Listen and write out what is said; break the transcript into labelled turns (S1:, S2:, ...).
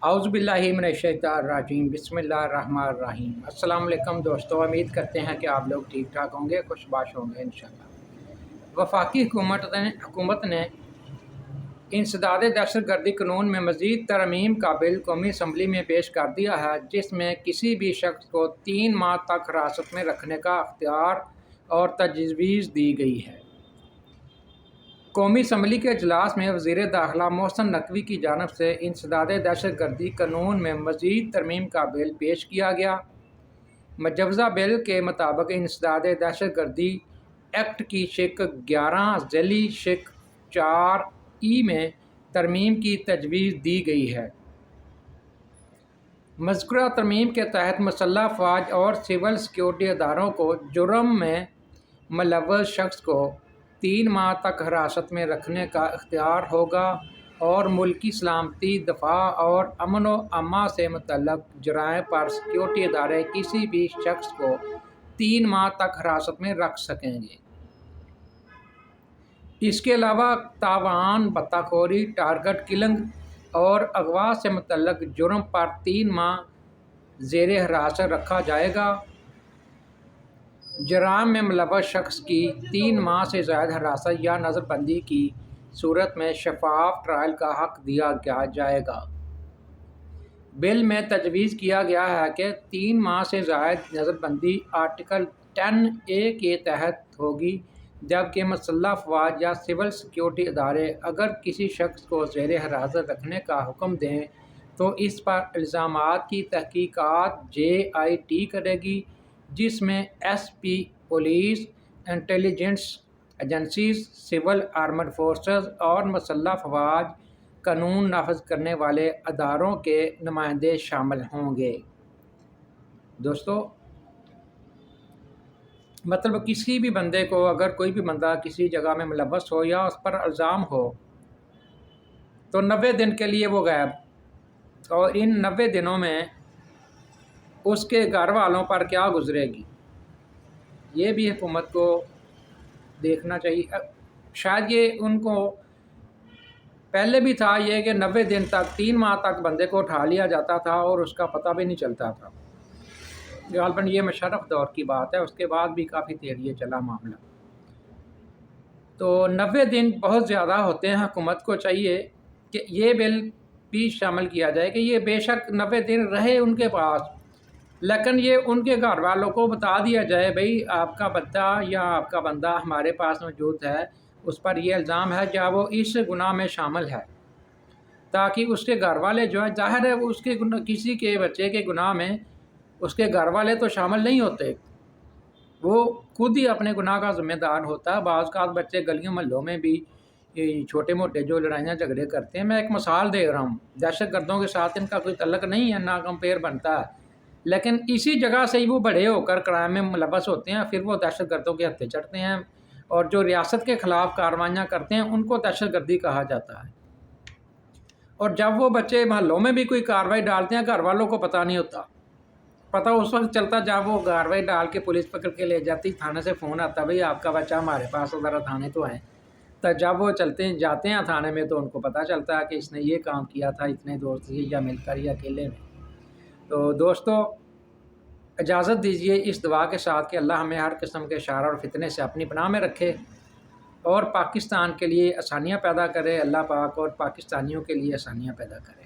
S1: اعوذ باللہ من الشیطان الرجیم بسم اللہ الرحمن الرحیم۔ السلام علیکم دوستو، امید کرتے ہیں کہ آپ لوگ ٹھیک ٹھاک ہوں گے، خوش باش ہوں گے انشاءاللہ۔ وفاقی حکومت نے انسداد دہشت گردی قانون میں مزید ترمیم کا بل قومی اسمبلی میں پیش کر دیا ہے، جس میں کسی بھی شخص کو 3 ماہ تک حراست میں رکھنے کا اختیار اور تجویز دی گئی ہے۔ قومی اسمبلی کے اجلاس میں وزیر داخلہ محسن نقوی کی جانب سے انسداد دہشت گردی قانون میں مزید ترمیم کا بل پیش کیا گیا۔ مجوزہ بل کے مطابق انسداد دہشت گردی ایکٹ کی شق 11 ذیلی شق 4 میں ترمیم کی تجویز دی گئی ہے۔ مذکورہ ترمیم کے تحت مسلح افواج اور سول سیکورٹی اداروں کو جرم میں ملوث شخص کو 3 ماہ تک حراست میں رکھنے کا اختیار ہوگا اور ملکی سلامتی، دفاع اور امن و امان سے متعلق جرائم پر سیکورٹی ادارے کسی بھی شخص کو 3 ماہ تک حراست میں رکھ سکیں گے۔ اس کے علاوہ تاوان، بطخ خوری، ٹارگٹ کلنگ اور اغوا سے متعلق جرم پر 3 ماہ زیر حراست رکھا جائے گا۔ جرائم میں ملوث شخص کی 3 ماہ سے زائد حراست یا نظر بندی کی صورت میں شفاف ٹرائل کا حق دیا جائے گا۔ بل میں تجویز کیا گیا ہے کہ 3 ماہ سے زائد نظر بندی آرٹیکل 10A کے تحت ہوگی، جبکہ مسلح افواج یا سول سیکورٹی ادارے اگر کسی شخص کو زیر حراست رکھنے کا حکم دیں تو اس پر الزامات کی تحقیقات JIT کرے گی، جس میں SP، police, intelligence agencies, civil armed forces اور مسلح افواج قانون نافذ کرنے والے اداروں کے نمائندے شامل ہوں گے۔ دوستو، مطلب کسی بھی بندے کو، اگر کوئی بھی بندہ کسی جگہ میں ملوث ہو یا اس پر الزام ہو تو 90 دن کے لیے وہ غائب، اور ان 90 دنوں میں اس کے گھر والوں پر کیا گزرے گی، یہ بھی حکومت کو دیکھنا چاہیے۔ شاید یہ ان کو پہلے بھی تھا یہ کہ 90 دن تک، 3 ماہ تک بندے کو اٹھا لیا جاتا تھا اور اس کا پتہ بھی نہیں چلتا تھا۔ غالباً یہ مشرف دور کی بات ہے، اس کے بعد بھی کافی دیر یہ چلا معاملہ۔ تو 90 دن بہت زیادہ ہوتے ہیں، حکومت کو چاہیے کہ یہ بل بھی شامل کیا جائے کہ یہ بے شک 90 دن رہے ان کے پاس، لیکن یہ ان کے گھر والوں کو بتا دیا جائے، بھئی آپ کا بچہ یا آپ کا بندہ ہمارے پاس موجود ہے، اس پر یہ الزام ہے یا وہ اس گناہ میں شامل ہے، تاکہ اس کے گھر والے جو ہے، ظاہر ہے اس کے کسی کے بچے کے گناہ میں اس کے گھر والے تو شامل نہیں ہوتے، وہ خود ہی اپنے گناہ کا ذمہ دار ہوتا ہے۔ بعض اوقات بچے گلیوں محلوں میں بھی چھوٹے موٹے جو لڑائیاں جھگڑے کرتے ہیں، میں ایک مثال دے رہا ہوں، دہشت گردوں کے ساتھ ان کا کوئی تعلق نہیں ہے، نہ کمپیئر بنتا ہے، لیکن اسی جگہ سے ہی وہ بڑے ہو کر کرائم میں ملوث ہوتے ہیں، پھر وہ دہشت گردوں کے ہتھے چڑھتے ہیں، اور جو ریاست کے خلاف کاروائیاں کرتے ہیں ان کو دہشت گردی کہا جاتا ہے۔ اور جب وہ بچے محلوں میں بھی کوئی کارروائی ڈالتے ہیں، گھر والوں کو پتہ نہیں ہوتا، پتہ اس وقت چلتا جب وہ کارروائی ڈال کے پولیس پکڑ کے لے جاتی، تھانے سے فون آتا، بھئی آپ کا بچہ ہمارے پاس ذرا تھانے تو ہے، تو جب وہ جاتے ہیں تھانے میں تو ان کو پتہ چلتا ہے کہ اس نے یہ کام کیا تھا، اتنے دوست یا مل کر یا اکیلے میں۔ تو دوستو، اجازت دیجیے اس دعا کے ساتھ کہ اللہ ہمیں ہر قسم کے شر اور فتنے سے اپنی پناہ میں رکھے اور پاکستان کے لیے آسانیاں پیدا کرے، اللہ پاک، اور پاکستانیوں کے لیے آسانیاں پیدا کرے۔